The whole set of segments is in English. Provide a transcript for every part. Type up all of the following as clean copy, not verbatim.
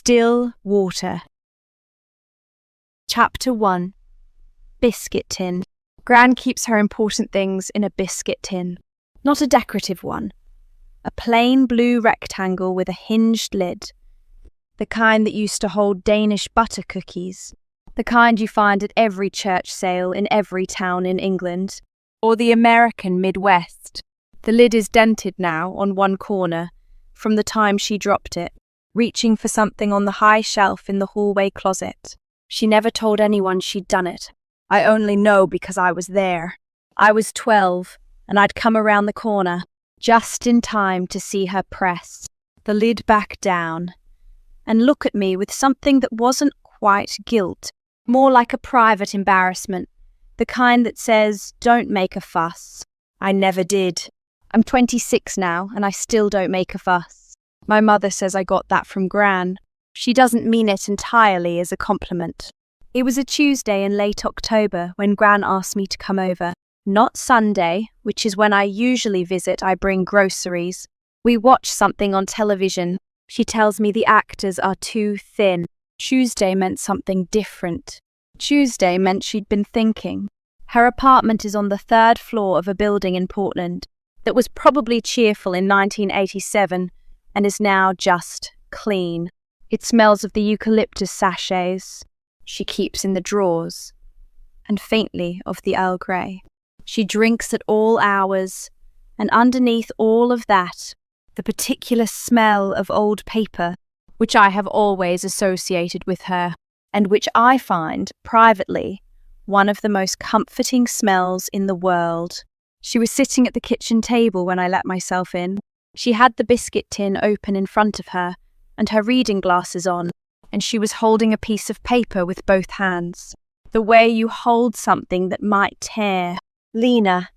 Still water. Chapter 1. Biscuit tin. Gran keeps her important things in a biscuit tin. Not a decorative one. A plain blue rectangle with a hinged lid. The kind that used to hold Danish butter cookies. The kind you find at every church sale in every town in England. Or the American Midwest. The lid is dented now on one corner from the time she dropped it, reaching for something on the high shelf in the hallway closet. She never told anyone she'd done it. I only know because I was there. I was 12, and I'd come around the corner, just in time to see her press the lid back down and look at me with something that wasn't quite guilt, more like a private embarrassment, the kind that says, "Don't make a fuss." I never did. I'm 26 now, and I still don't make a fuss. My mother says I got that from Gran. She doesn't mean it entirely as a compliment. It was a Tuesday in late October when Gran asked me to come over. Not Sunday, which is when I usually visit. I bring groceries. We watch something on television. She tells me the actors are too thin. Tuesday meant something different. Tuesday meant she'd been thinking. Her apartment is on the 3rd floor of a building in Portland that was probably cheerful in 1987 and is now just clean. It smells of the eucalyptus sachets she keeps in the drawers, and faintly of the Earl Grey. She drinks at all hours, and underneath all of that, the particular smell of old paper, which I have always associated with her, and which I find, privately, one of the most comforting smells in the world. She was sitting at the kitchen table when I let myself in. She had the biscuit tin open in front of her, and her reading glasses on, and she was holding a piece of paper with both hands. The way you hold something that might tear. "Lena,"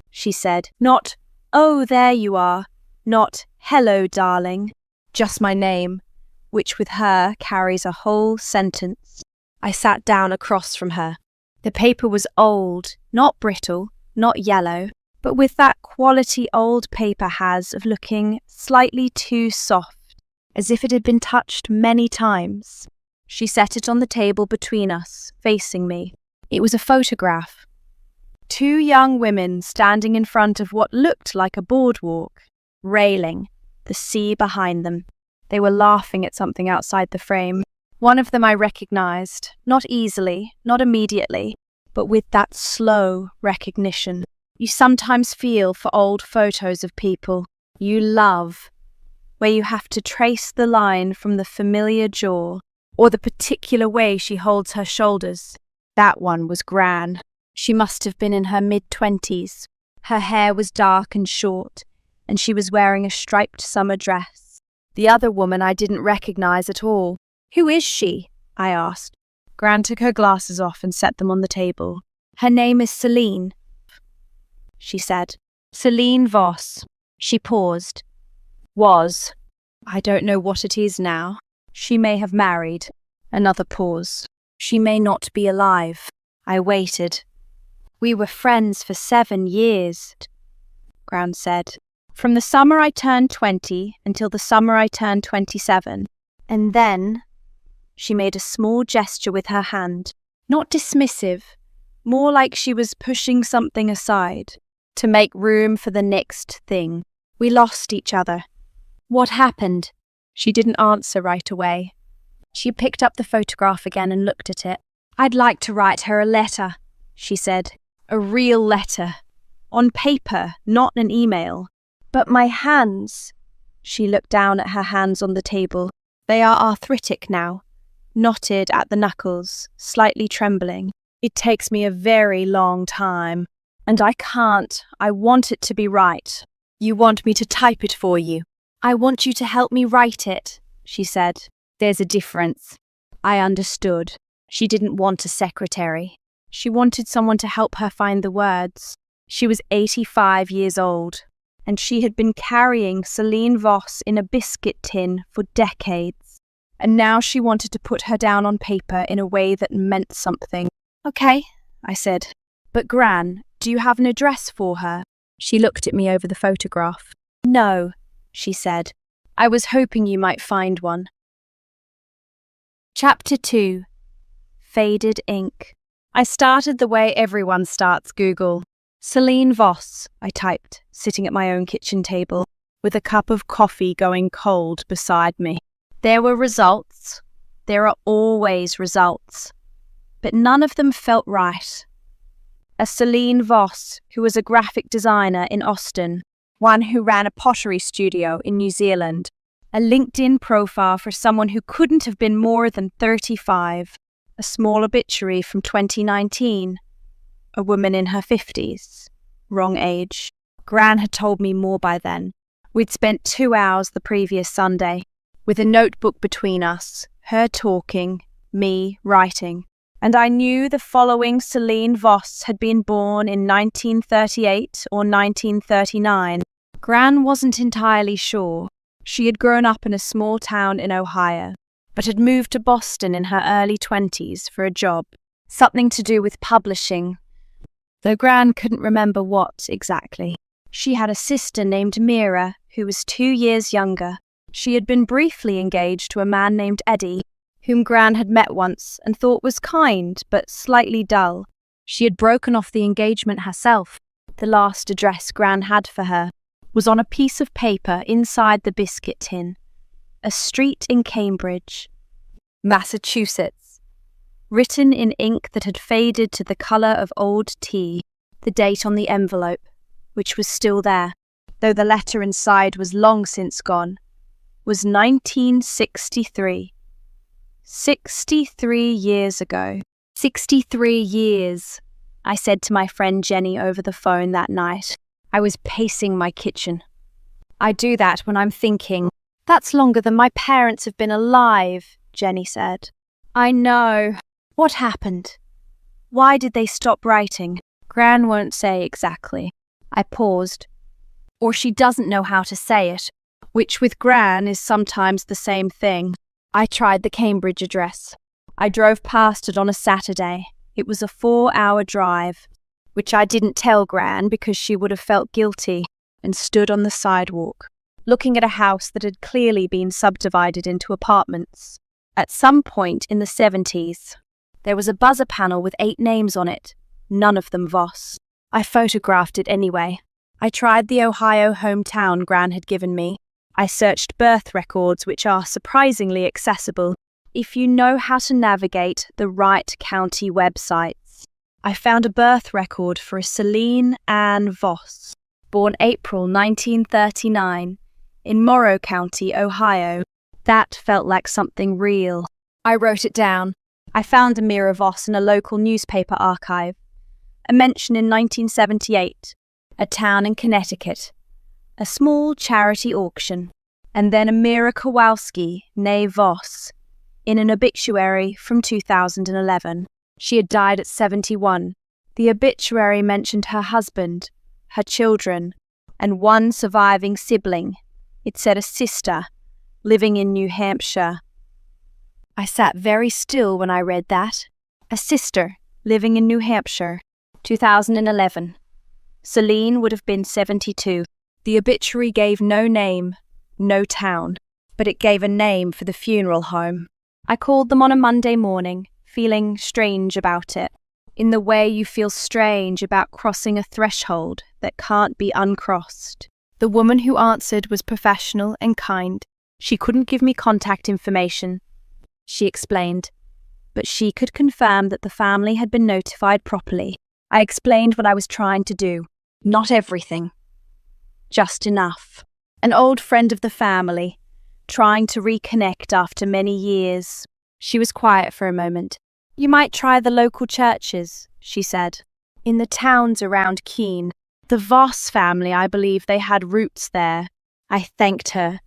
she said. Not, "Oh, there you are." Not, "Hello, darling." Just my name, which with her carries a whole sentence. I sat down across from her. The paper was old, not brittle, not yellow, but with that quality old paper has of looking slightly too soft, as if it had been touched many times. She set it on the table between us, facing me. It was a photograph. 2 young women standing in front of what looked like a boardwalk, railing, the sea behind them. They were laughing at something outside the frame. One of them I recognized, not easily, not immediately, but with that slow recognition you sometimes feel for old photos of people you love, where you have to trace the line from the familiar jaw or the particular way she holds her shoulders. That one was Gran. She must have been in her mid-20s. Her hair was dark and short, and she was wearing a striped summer dress. The other woman I didn't recognize at all. "Who is she?" I asked. Gran took her glasses off and set them on the table. "Her name is Celine," she said. "Celine Voss." She paused. "Was. I don't know what it is now. She may have married." Another pause. "She may not be alive." I waited. "We were friends for 7 years," Gran said. "From the summer I turned 20 until the summer I turned 27. And then," she made a small gesture with her hand, not dismissive, more like she was pushing something aside to make room for the next thing. "We lost each other." "What happened?" She didn't answer right away. She picked up the photograph again and looked at it. "I'd like to write her a letter," she said. "A real letter. On paper, not an email. But my hands..." She looked down at her hands on the table. "They are arthritic now, knotted at the knuckles, slightly trembling. It takes me a very long time. And I can't. I want it to be right." "You want me to type it for you?" "I want you to help me write it," she said. "There's a difference." I understood. She didn't want a secretary. She wanted someone to help her find the words. She was 85 years old, and she had been carrying Celine Voss in a biscuit tin for decades. And now she wanted to put her down on paper in a way that meant something. "Okay," I said. "But Gran, do you have an address for her?" She looked at me over the photograph. "No," she said. "I was hoping you might find one." Chapter 2. Faded ink. I started the way everyone starts Google. Celine Voss, I typed, sitting at my own kitchen table, with a cup of coffee going cold beside me. There were results. There are always results. But none of them felt right. A Celine Voss, who was a graphic designer in Austin, one who ran a pottery studio in New Zealand, a LinkedIn profile for someone who couldn't have been more than 35, a small obituary from 2019, a woman in her 50s, wrong age. Gran had told me more by then. We'd spent 2 hours the previous Sunday, with a notebook between us, her talking, me writing. And I knew the following Celine Voss had been born in 1938 or 1939. Gran wasn't entirely sure. She had grown up in a small town in Ohio, but had moved to Boston in her early 20s for a job, something to do with publishing, though Gran couldn't remember what exactly. She had a sister named Mira, who was 2 years younger. She had been briefly engaged to a man named Eddie, whom Gran had met once and thought was kind but slightly dull. She had broken off the engagement herself. The last address Gran had for her was on a piece of paper inside the Biscuit Tin, a street in Cambridge, Massachusetts, written in ink that had faded to the colour of old tea. The date on the envelope, which was still there, though the letter inside was long since gone, was 1963. 63 years ago. 63 years, I said to my friend Jenny over the phone that night. I was pacing my kitchen. I do that when I'm thinking. That's longer than my parents have been alive, Jenny said. I know. What happened? Why did they stop writing? Gran won't say exactly. I paused. Or she doesn't know how to say it, which with Gran is sometimes the same thing. I tried the Cambridge address. I drove past it on a Saturday. It was a 4-hour drive, which I didn't tell Gran because she would have felt guilty, and stood on the sidewalk, looking at a house that had clearly been subdivided into apartments. At some point in the 70s, there was a buzzer panel with 8 names on it, none of them Voss. I photographed it anyway. I tried the Ohio hometown Gran had given me. I searched birth records, which are surprisingly accessible if you know how to navigate the right county websites. I found a birth record for a Celine Ann Voss, born April 1939, in Morrow County, Ohio. That felt like something real. I wrote it down. I found a Mira Voss in a local newspaper archive. A mention in 1978, a town in Connecticut, a small charity auction, and then a Mira Kowalski, née Voss, in an obituary from 2011. She had died at 71. The obituary mentioned her husband, her children, and one surviving sibling. It said a sister, living in New Hampshire. I sat very still when I read that. A sister, living in New Hampshire, 2011. Celine would have been 72. The obituary gave no name, no town, but it gave a name for the funeral home. I called them on a Monday morning, feeling strange about it, in the way you feel strange about crossing a threshold that can't be uncrossed. The woman who answered was professional and kind. She couldn't give me contact information, she explained, but she could confirm that the family had been notified properly. I explained what I was trying to do. Not everything. Just enough. An old friend of the family, trying to reconnect after many years. She was quiet for a moment. You might try the local churches, she said. In the towns around Keene. The Voss family, I believe they had roots there. I thanked her.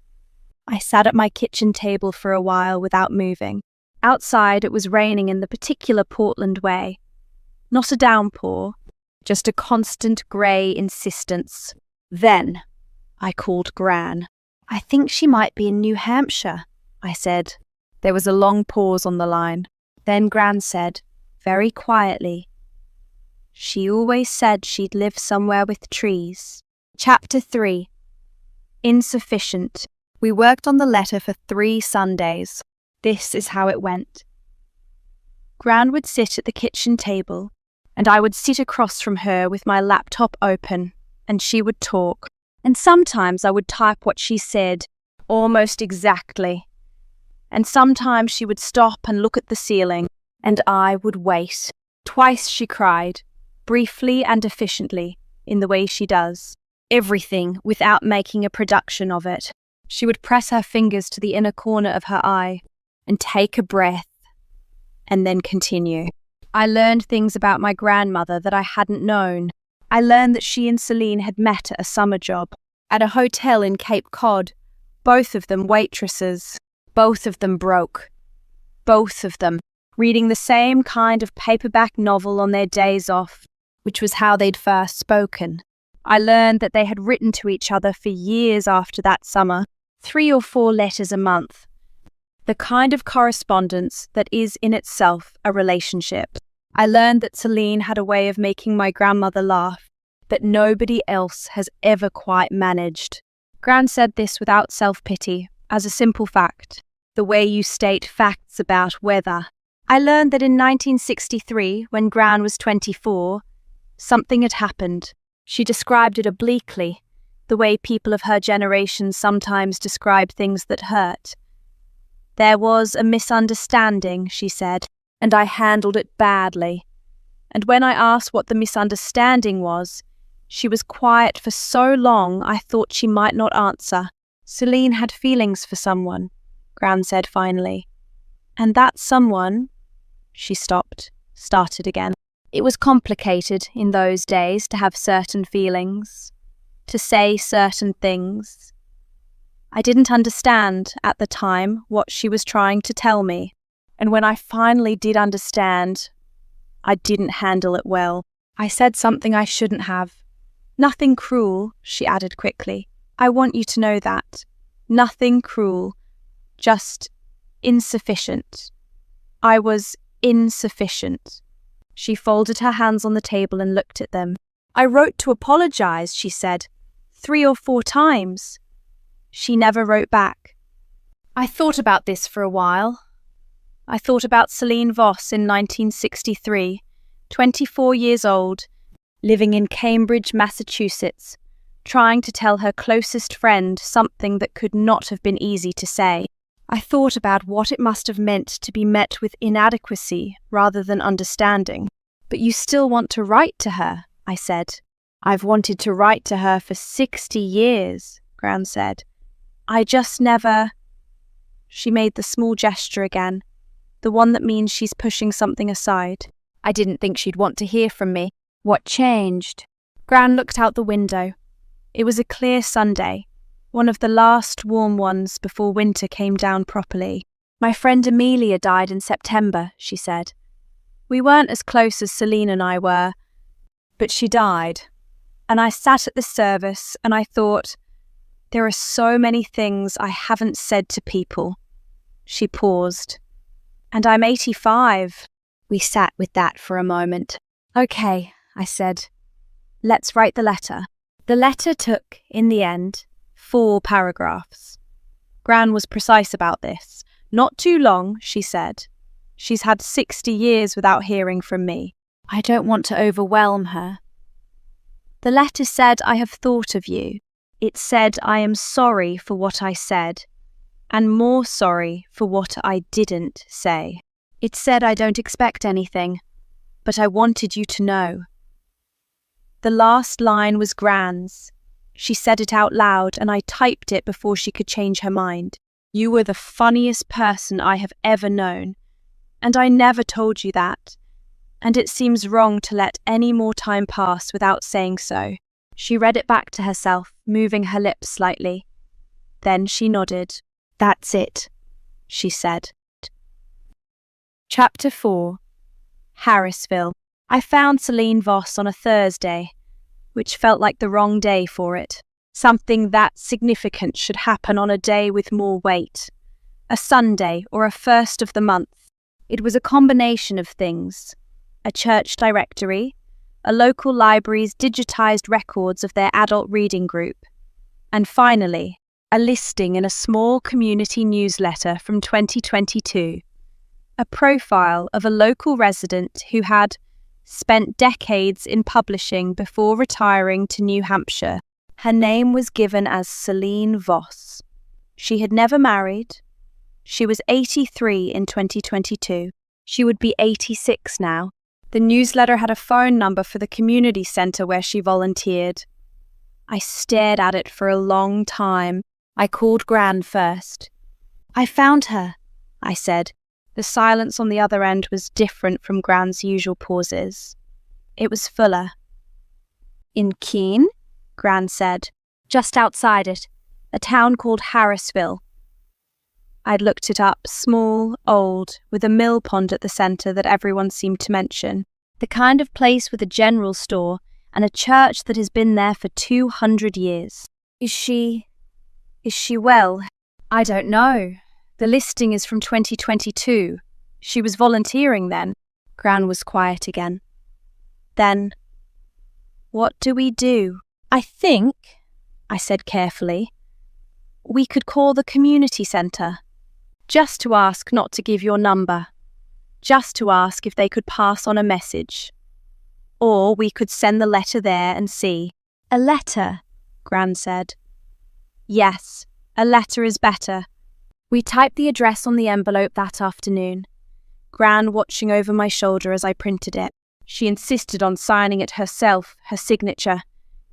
I sat at my kitchen table for a while without moving. Outside it was raining in the particular Portland way. Not a downpour, just a constant grey insistence. Then I called Gran. I think she might be in New Hampshire, I said. There was a long pause on the line. Then Gran said, very quietly, she always said she'd live somewhere with trees. Chapter 3. Insufficient. We worked on the letter for 3 Sundays. This is how it went. Gran would sit at the kitchen table, and I would sit across from her with my laptop open, and she would talk. And sometimes I would type what she said, almost exactly. And sometimes she would stop and look at the ceiling, and I would wait. Twice she cried, briefly and efficiently, in the way she does. Everything without making a production of it. She would press her fingers to the inner corner of her eye and take a breath, and then continue. I learned things about my grandmother that I hadn't known. I learned that she and Celine had met at a summer job, at a hotel in Cape Cod. Both of them waitresses. Both of them broke. Both of them reading the same kind of paperback novel on their days off, which was how they'd first spoken. I learned that they had written to each other for years after that summer, 3 or 4 letters a month. The kind of correspondence that is in itself a relationship. I learned that Celine had a way of making my grandmother laugh that nobody else has ever quite managed. Gran said this without self-pity, as a simple fact, the way you state facts about weather. I learned that in 1963, when Gran was 24, something had happened. She described it obliquely, the way people of her generation sometimes describe things that hurt. There was a misunderstanding, she said, and I handled it badly. And when I asked what the misunderstanding was, she was quiet for so long I thought she might not answer. Celine had feelings for someone, Gran said finally. And that someone... She stopped, started again. It was complicated in those days to have certain feelings, to say certain things. I didn't understand at the time what she was trying to tell me, and when I finally did understand, I didn't handle it well. I said something I shouldn't have. Nothing cruel, she added quickly. I want you to know that. Nothing cruel, just insufficient. I was insufficient. She folded her hands on the table and looked at them. I wrote to apologize, she said, 3 or 4 times. She never wrote back. I thought about this for a while. I thought about Celine Voss in 1963, 24 years old, living in Cambridge, Massachusetts, trying to tell her closest friend something that could not have been easy to say. I thought about what it must have meant to be met with inadequacy rather than understanding. But you still want to write to her, I said. I've wanted to write to her for 60 years, Gran said. I just never... She made the small gesture again, the one that means she's pushing something aside. I didn't think she'd want to hear from me. What changed? Gran looked out the window. It was a clear Sunday, one of the last warm ones before winter came down properly. My friend Amelia died in September, she said. We weren't as close as Celine and I were, but she died. And I sat at the service and I thought, there are so many things I haven't said to people. She paused. And I'm 85. We sat with that for a moment. Okay, I said. Let's write the letter. The letter took, in the end, 4 paragraphs. Gran was precise about this. Not too long, she said. She's had 60 years without hearing from me. I don't want to overwhelm her. The letter said I have thought of you. It said I am sorry for what I said, and more sorry for what I didn't say. It said I don't expect anything, but I wanted you to know. The last line was Gran's. She said it out loud and I typed it before she could change her mind. You were the funniest person I have ever known, and I never told you that, and it seems wrong to let any more time pass without saying so. She read it back to herself, moving her lips slightly. Then she nodded. That's it, she said. Chapter 4. Harrisville. I found Celine Voss on a Thursday, which felt like the wrong day for it. Something that significant should happen on a day with more weight. A Sunday or a first of the month. It was a combination of things. A church directory, a local library's digitized records of their adult reading group, and finally, a listing in a small community newsletter from 2022, a profile of a local resident who had spent decades in publishing before retiring to New Hampshire. Her name was given as Celine Voss. She had never married. She was 83 in 2022. She would be 86 now. The newsletter had a phone number for the community centre where she volunteered. I stared at it for a long time. I called Gran first. "I found her," I said. The silence on the other end was different from Gran's usual pauses. It was fuller. "In Keene?" Gran said. "Just outside it. A town called Harrisville." I'd looked it up, small, old, with a mill pond at the centre that everyone seemed to mention. The kind of place with a general store and a church that has been there for 200 years. Is she well?" "I don't know. The listing is from 2022. She was volunteering then." Gran was quiet again. Then, "What do we do?" "I think," I said carefully, "we could call the community centre. Just to ask not to give your number. Just to ask if they could pass on a message. Or we could send the letter there and see." "A letter?" Gran said. "Yes, a letter is better." We typed the address on the envelope that afternoon, Gran watching over my shoulder as I printed it. She insisted on signing it herself, her signature,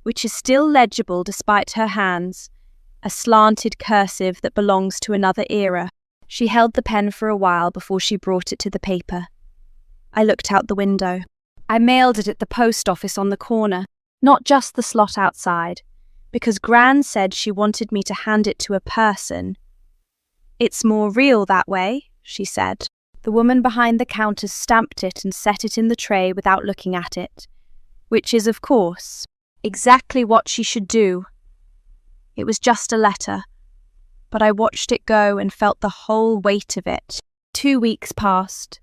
which is still legible despite her hands, a slanted cursive that belongs to another era. She held the pen for a while before she brought it to the paper. I looked out the window. I mailed it at the post office on the corner, not just the slot outside, because Gran said she wanted me to hand it to a person. "It's more real that way," she said. The woman behind the counter stamped it and set it in the tray without looking at it, which is, of course, exactly what she should do. It was just a letter, but I watched it go and felt the whole weight of it. 2 weeks passed.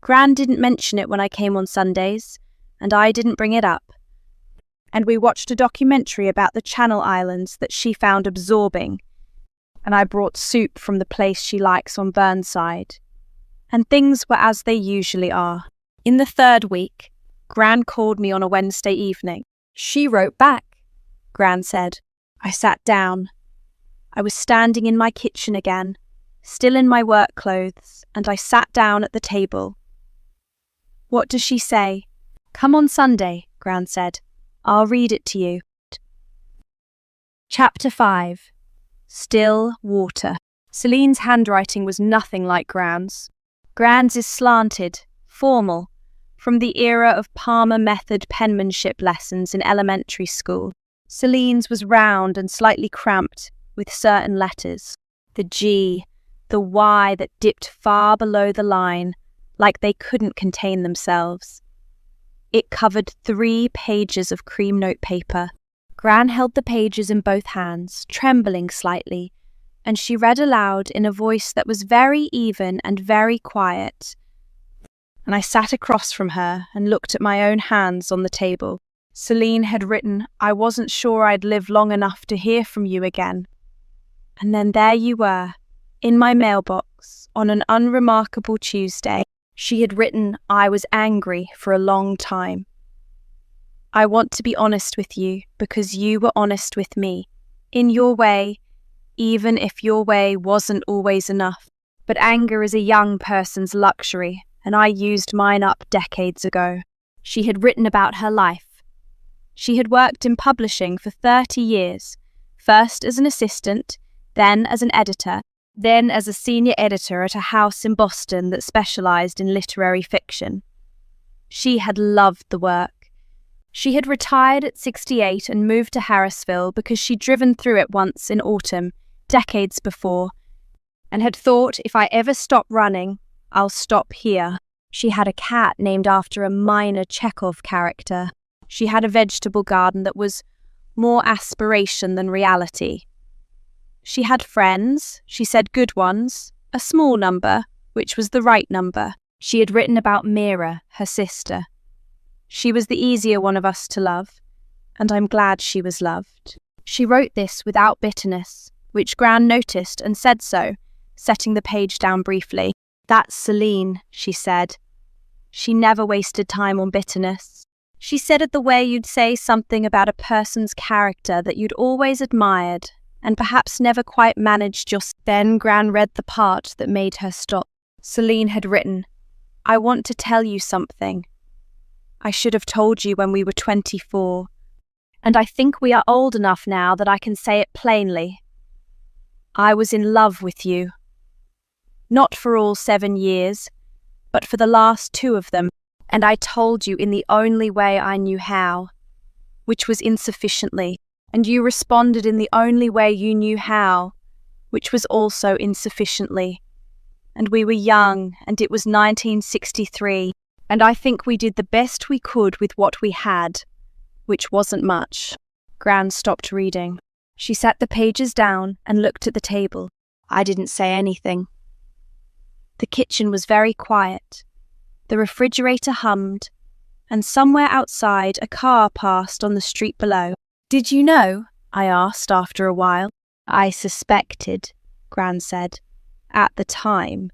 Gran didn't mention it when I came on Sundays, and I didn't bring it up. And we watched a documentary about the Channel Islands that she found absorbing, and I brought soup from the place she likes on Burnside. And things were as they usually are. In the 3rd week, Gran called me on a Wednesday evening. "She wrote back," Gran said. I sat down. I was standing in my kitchen again, still in my work clothes, and I sat down at the table. "What does she say?" "Come on Sunday," Gran said. "I'll read it to you." Chapter 5. Still Water. Celine's handwriting was nothing like Gran's. Gran's is slanted, formal, from the era of Palmer method penmanship lessons in elementary school. Celine's was round and slightly cramped with certain letters. The G, the Y that dipped far below the line, like they couldn't contain themselves. It covered 3 pages of cream note paper. Gran held the pages in both hands, trembling slightly, and she read aloud in a voice that was very even and very quiet. And I sat across from her and looked at my own hands on the table. Celine had written, "I wasn't sure I'd live long enough to hear from you again." And then there you were, in my mailbox, on an unremarkable Tuesday. She had written, "I was angry for a long time. I want to be honest with you because you were honest with me, in your way, even if your way wasn't always enough. But anger is a young person's luxury, and I used mine up decades ago." She had written about her life. She had worked in publishing for 30 years, first as an assistant, then as an editor, then as a senior editor at a house in Boston that specialized in literary fiction. She had loved the work. She had retired at 68 and moved to Harrisville because she'd driven through it once in autumn, decades before, and had thought, if I ever stop running, I'll stop here. She had a cat named after a minor Chekhov character. She had a vegetable garden that was more aspiration than reality. She had friends, she said good ones, a small number, which was the right number. She had written about Mira, her sister. She was the easier one of us to love, and I'm glad she was loved. She wrote this without bitterness, which Gran noticed and said so, setting the page down briefly. "That's Celine," she said. "She never wasted time on bitterness. She said it the way you'd say something about a person's character that you'd always admired, and perhaps never quite managed just." Then Gran read the part that made her stop. Celine had written, "I want to tell you something. I should have told you when we were 24, and I think we are old enough now that I can say it plainly. I was in love with you. Not for all 7 years, but for the last 2 of them, and I told you in the only way I knew how, which was insufficiently, and you responded in the only way you knew how, which was also insufficiently. And we were young, and it was 1963, and I think we did the best we could with what we had, which wasn't much." Gran stopped reading. She set the pages down and looked at the table. I didn't say anything. The kitchen was very quiet. The refrigerator hummed, and somewhere outside a car passed on the street below. "Did you know?" I asked after a while. "I suspected," Gran said, "at the time.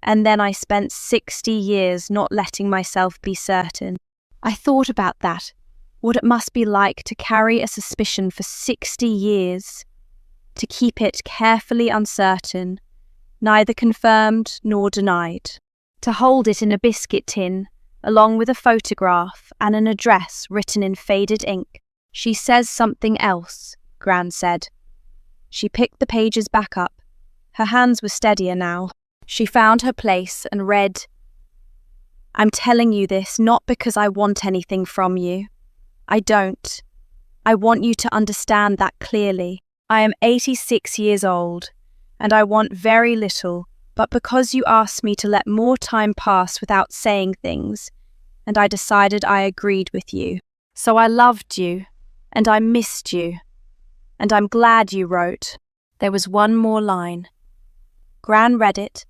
And then I spent 60 years not letting myself be certain. I thought about that, what it must be like to carry a suspicion for 60 years, to keep it carefully uncertain, neither confirmed nor denied, to hold it in a biscuit tin, along with a photograph and an address written in faded ink." "She says something else," Gran said. She picked the pages back up. Her hands were steadier now. She found her place and read, "I'm telling you this not because I want anything from you. I don't. I want you to understand that clearly. I am 86 years old, and I want very little, but because you asked me to let more time pass without saying things, and I decided I agreed with you. So I loved you, and I missed you, and I'm glad you wrote." There was one more line. Gran read it,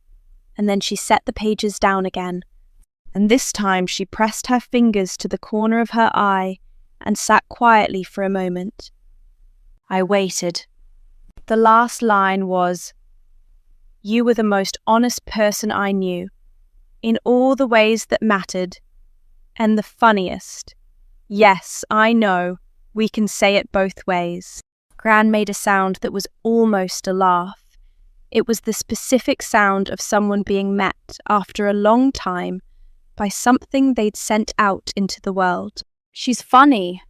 and then she set the pages down again, and this time she pressed her fingers to the corner of her eye and sat quietly for a moment. I waited. The last line was, "You were the most honest person I knew, in all the ways that mattered, and the funniest. Yes, I know, we can say it both ways." Gran made a sound that was almost a laugh. It was the specific sound of someone being met after a long time by something they'd sent out into the world. "She's funny,"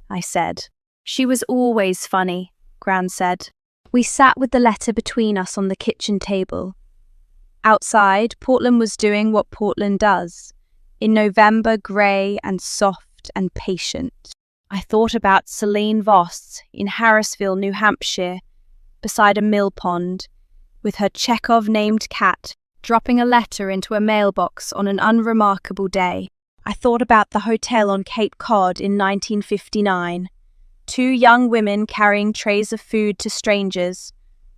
I said. "She was always funny," Gran said. We sat with the letter between us on the kitchen table. Outside, Portland was doing what Portland does, in November, grey and soft and patient. I thought about Celine Voss in Harrisville, New Hampshire, beside a mill pond, with her Chekhov-named cat, dropping a letter into a mailbox on an unremarkable day. I thought about the hotel on Cape Cod in 1959, 2 young women carrying trays of food to strangers,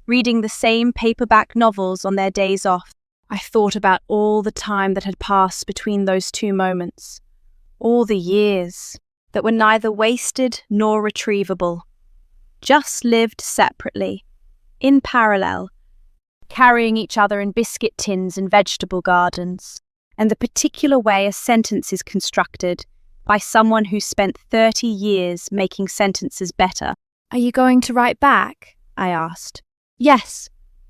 reading the same paperback novels on their days off. I thought about all the time that had passed between those 2 moments, all the years that were neither wasted nor retrievable, just lived separately, in parallel, carrying each other in biscuit tins and vegetable gardens, and the particular way a sentence is constructed by someone who spent 30 years making sentences better. "Are you going to write back?" I asked. "Yes,"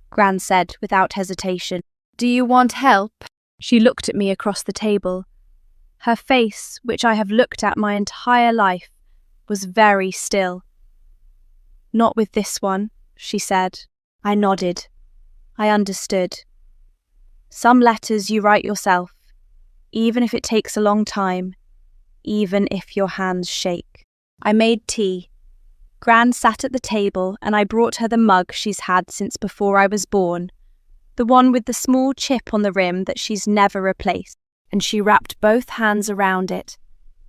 Gran said without hesitation. "Do you want help?" She looked at me across the table. Her face, which I have looked at my entire life, was very still. "Not with this one," she said. I nodded. I understood. "Some letters you write yourself, even if it takes a long time, even if your hands shake." I made tea. Gran sat at the table and I brought her the mug she's had since before I was born, the one with the small chip on the rim that she's never replaced, and she wrapped both hands around it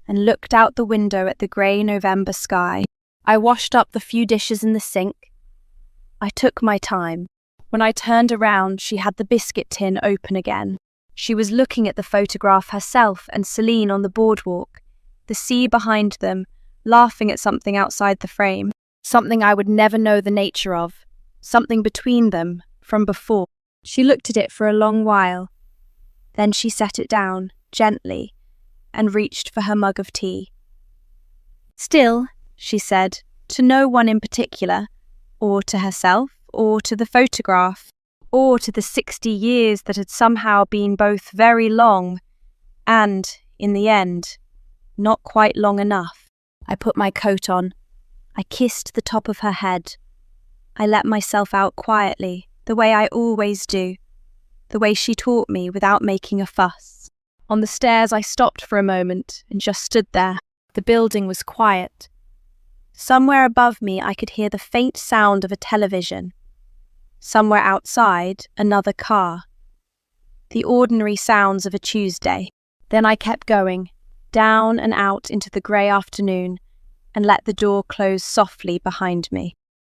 and looked out the window at the grey November sky. I washed up the few dishes in the sink. I took my time. When I turned around, she had the biscuit tin open again. She was looking at the photograph herself and Celine on the boardwalk, the sea behind them, laughing at something outside the frame, something I would never know the nature of, something between them from before. She looked at it for a long while. Then she set it down, gently, and reached for her mug of tea. Still, she said, to no one in particular, or to herself, or to the photograph, or to the 60 years that had somehow been both very long and, in the end, not quite long enough. I put my coat on. I kissed the top of her head. I let myself out quietly, the way I always do, the way she taught me without making a fuss. On the stairs I stopped for a moment and just stood there. The building was quiet. Somewhere above me I could hear the faint sound of a television. Somewhere outside, another car. The ordinary sounds of a Tuesday. Then I kept going, down and out into the grey afternoon, and let the door close softly behind me.